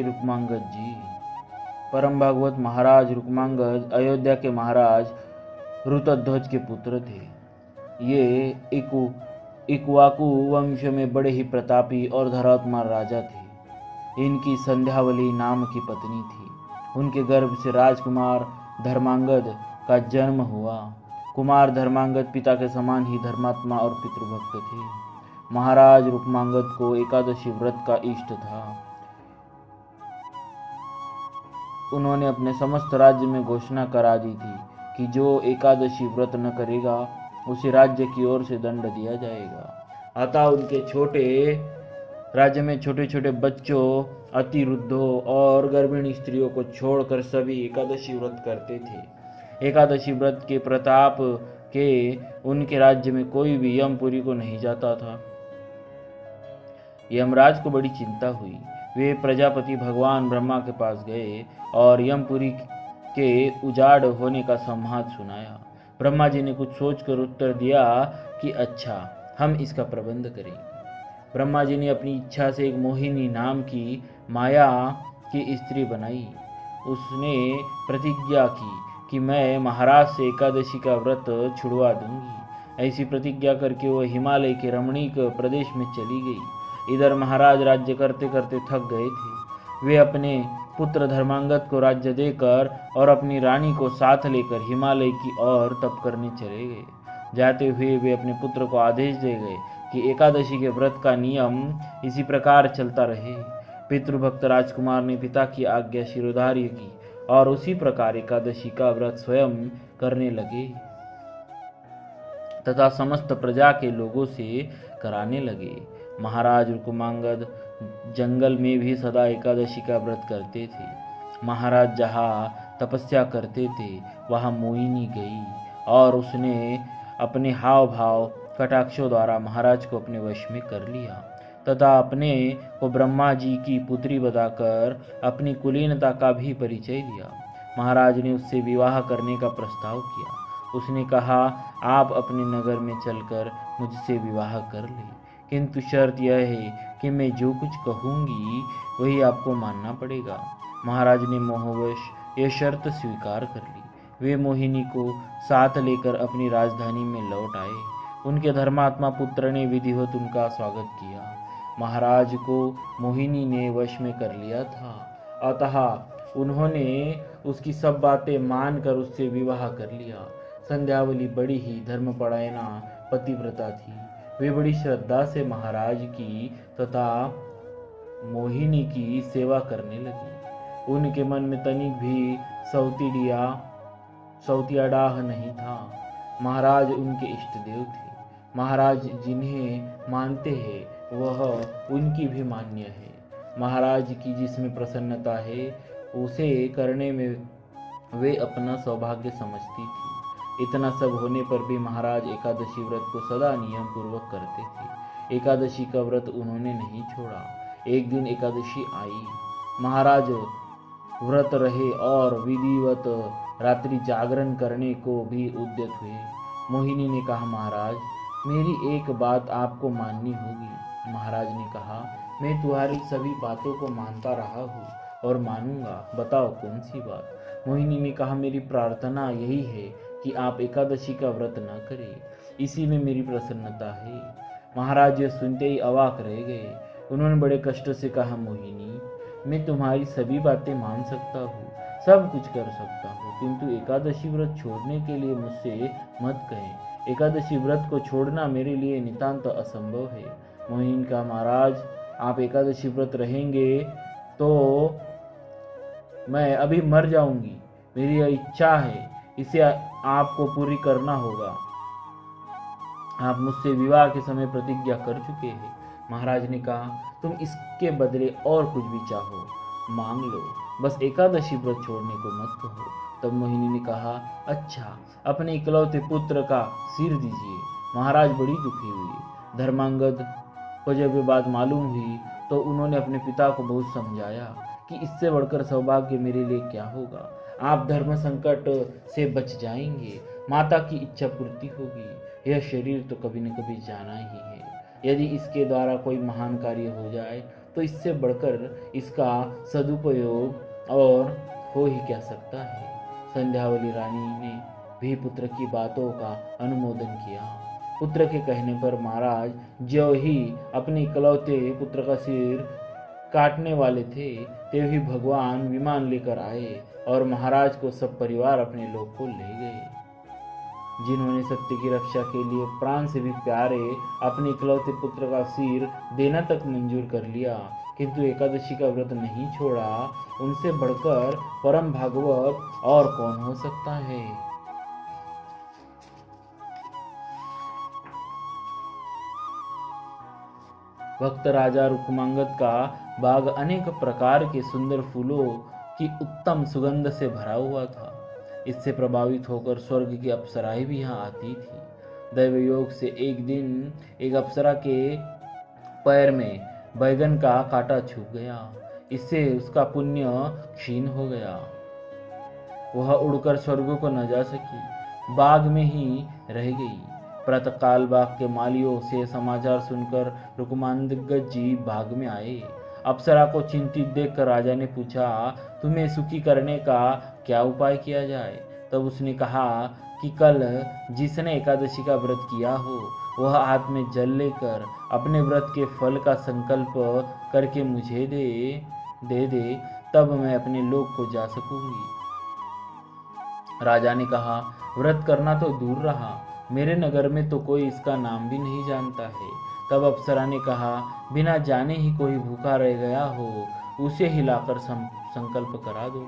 रुक्मांगद जी। परम भागवत महाराज रुक्मांगद अयोध्या के महाराज ऋतध्वज के पुत्र थे। ये इक्वाकु वंश में बड़े ही प्रतापी और धर्मात्मा राजा थे। इनकी संध्यावली नाम की पत्नी थी। उनके गर्भ से राजकुमार धर्मांगद का जन्म हुआ। कुमार धर्मांगद पिता के समान ही धर्मात्मा और पितृभक्त थे। महाराज रुक्मांगद को एकादशी व्रत का इष्ट था। उन्होंने अपने समस्त राज्य में घोषणा करा दी थी कि जो एकादशी व्रत न करेगा उसे राज्य की ओर से दंड दिया जाएगा। अतः उनके राज्य में छोटे छोटे बच्चों, अति वृद्धों और गर्भिणी स्त्रियों को छोड़कर सभी एकादशी व्रत करते थे। एकादशी व्रत के प्रताप के उनके राज्य में कोई भी यमपुरी को नहीं जाता था। यमराज को बड़ी चिंता हुई। वे प्रजापति भगवान ब्रह्मा के पास गए और यमपुरी के उजाड़ होने का संवाद सुनाया। ब्रह्मा जी ने कुछ सोचकर उत्तर दिया कि अच्छा, हम इसका प्रबंध करेंगे। ब्रह्मा जी ने अपनी इच्छा से एक मोहिनी नाम की माया की स्त्री बनाई। उसने प्रतिज्ञा की कि मैं महाराज से एकादशी का व्रत छुड़वा दूंगी। ऐसी प्रतिज्ञा करके वो हिमालय के रमणीक प्रदेश में चली गई। इधर महाराज राज्य करते करते थक गए थे। वे अपने पुत्र धर्मांगद को राज्य देकर और अपनी रानी को साथ लेकर हिमालय की ओर तप करने चले गए। जाते हुए वे अपने पुत्र को आदेश दे गए कि एकादशी के व्रत का नियम इसी प्रकार चलता रहे। पितृभक्त राजकुमार ने पिता की आज्ञा शिरोधार्य की और उसी प्रकार एकादशी का व्रत स्वयं करने लगे तथा समस्त प्रजा के लोगों से कराने लगे। महाराज रुक्मांगद जंगल में भी सदा एकादशी का व्रत करते थे। महाराज जहाँ तपस्या करते थे वहाँ मोहिनी गई और उसने अपने हाव भाव कटाक्षों द्वारा महाराज को अपने वश में कर लिया तथा अपने को ब्रह्मा जी की पुत्री बताकर अपनी कुलीनता का भी परिचय दिया। महाराज ने उससे विवाह करने का प्रस्ताव किया। उसने कहा, आप अपने नगर में चलकर मुझसे विवाह कर ले, किंतु शर्त यह है कि मैं जो कुछ कहूँगी वही आपको मानना पड़ेगा। महाराज ने मोहवश यह शर्त स्वीकार कर ली। वे मोहिनी को साथ लेकर अपनी राजधानी में लौट आए। उनके धर्मात्मा पुत्र ने विधिवत उनका स्वागत किया। महाराज को मोहिनी ने वश में कर लिया था, अतः उन्होंने उसकी सब बातें मानकर उससे विवाह कर लिया। संध्यावली बड़ी ही धर्मपरायणा पतिव्रता थी। वे बड़ी श्रद्धा से महाराज की तथा मोहिनी की सेवा करने लगी। उनके मन में तनिक भी सौतियाडाह नहीं था। महाराज उनके इष्ट देव थे। महाराज जिन्हें मानते हैं वह उनकी भी मान्य है। महाराज की जिसमें प्रसन्नता है उसे करने में वे अपना सौभाग्य समझती थी। इतना सब होने पर भी महाराज एकादशी व्रत को सदा नियम पूर्वक करते थे। एकादशी का व्रत उन्होंने नहीं छोड़ा। एक दिन एकादशी आई। महाराज व्रत रहे और विधिवत रात्रि जागरण करने को भी उद्यत हुए। मोहिनी ने कहा, महाराज मेरी एक बात आपको माननी होगी। महाराज ने कहा, मैं तुम्हारी सभी बातों को मानता रहा हूँ और मानूंगा, बताओ कौन सी बात। मोहिनी ने कहा, मेरी प्रार्थना यही है कि आप एकादशी का व्रत न करें, इसी में मेरी प्रसन्नता है। महाराज यह सुनते ही अवाक रह गए। उन्होंने बड़े कष्ट से कहा, मोहिनी मैं तुम्हारी सभी बातें मान सकता हूँ, सब कुछ कर सकता हूँ, किंतु एकादशी व्रत छोड़ने के लिए मुझसे मत कहें। एकादशी व्रत को छोड़ना मेरे लिए नितांत असंभव है। मोहिनी का, महाराज आप एकादशी व्रत रहेंगे तो मैं अभी मर जाऊंगी। मेरी यह इच्छा है, इसे आपको पूरी करना होगा। आप मुझसे विवाह के समय प्रतिज्ञा कर चुके हैं। महाराज ने कहा, तुम इसके बदले और कुछ भी चाहो मांग लो, बस एकादशी व्रत छोड़ने को मत कहो। तब मोहिनी ने कहा, अच्छा अपने इकलौते पुत्र का सिर दीजिए। महाराज बड़ी दुखी हुई। धर्मांगद को जब ये बात मालूम हुई तो उन्होंने अपने पिता को बहुत समझाया कि इससे बढ़कर सौभाग्य मेरे लिए क्या होगा। आप धर्म संकट से बच जाएंगे, माता की इच्छा पूर्ति होगी। यह शरीर तो कभी न कभी जाना ही है। यदि इसके द्वारा कोई महान कार्य हो जाए तो इससे बढ़कर इसका सदुपयोग और हो ही क्या सकता है। संध्यावली रानी ने भी पुत्र की बातों का अनुमोदन किया। पुत्र के कहने पर महाराज ज्यों ही अपने इकलौते पुत्र का सिर काटने वाले थे, ते ही भगवान विमान लेकर आए और महाराज को सब परिवार अपने लोक को ले गए। जिन्होंने सत्य की रक्षा के लिए प्राण से भी प्यारे अपने इकलौते पुत्र का सिर देना तक मंजूर कर लिया, किंतु एकादशी का व्रत नहीं छोड़ा, उनसे बढ़कर परम भागवत और कौन हो सकता है। भक्त राजा रुक्मांगद का बाग अनेक प्रकार के सुंदर फूलों की उत्तम सुगंध से भरा हुआ था। इससे प्रभावित होकर स्वर्ग की अप्सराएं भी यहाँ आती थी। दैव योग से एक दिन एक अप्सरा के पैर में बैगन का कांटा छूट गया। इससे उसका पुण्य क्षीण हो गया। वह उड़कर स्वर्ग को न जा सकी, बाग में ही रह गई। प्रातःकाल बाग के मालियों से समाचार सुनकर रुक्मांगद जी बाग में आए। अप्सरा को चिंतित देखकर राजा ने पूछा, तुम्हें सुखी करने का क्या उपाय किया जाए। तब उसने कहा कि कल जिसने एकादशी का व्रत किया हो, वह हाथ में जल लेकर अपने व्रत के फल का संकल्प करके मुझे दे दे, तब मैं अपने लोक को जा सकूंगी। राजा ने कहा, व्रत करना तो दूर रहा, मेरे नगर में तो कोई इसका नाम भी नहीं जानता है। तब अप्सरा ने कहा, बिना जाने ही कोई भूखा रह गया हो, उसे हिलाकर संकल्प करा दो,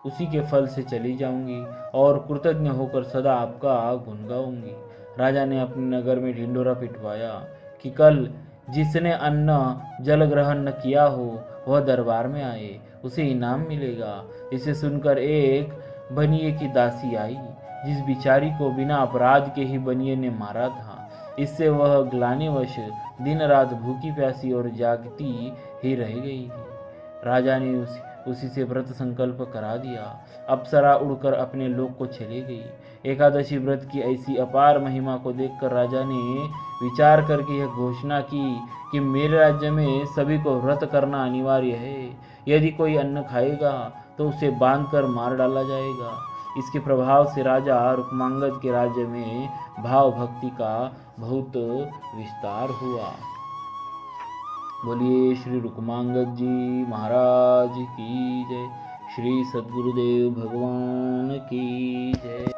उसी के फल से चली जाऊंगी और कृतज्ञ होकर सदा आपका गुण गाऊंगी। राजा ने अपने नगर में ढिंडोरा पिटवाया कि कल जिसने अन्न जल ग्रहण न किया हो, वह दरबार में आए, उसे इनाम मिलेगा। इसे सुनकर एक बनिए की दासी आई, जिस बिचारी को बिना अपराध के ही बनिए ने मारा था। इससे वह ग्लानिवश दिन रात भूखी प्यासी और जागती ही रह गई थी। राजा ने उसी से व्रत संकल्प करा दिया। अप्सरा उड़कर अपने लोक को चली गई। एकादशी व्रत की ऐसी अपार महिमा को देखकर राजा ने विचार करके यह घोषणा की कि मेरे राज्य में सभी को व्रत करना अनिवार्य है। यदि कोई अन्न खाएगा तो उसे बांधकर मार डाला जाएगा। इसके प्रभाव से राजा रुक्मांगद के राज्य में भाव भक्ति का बहुत विस्तार हुआ। बोलिए श्री रुक्मांगद जी महाराज की जय। श्री सद्गुरुदेव भगवान की जय।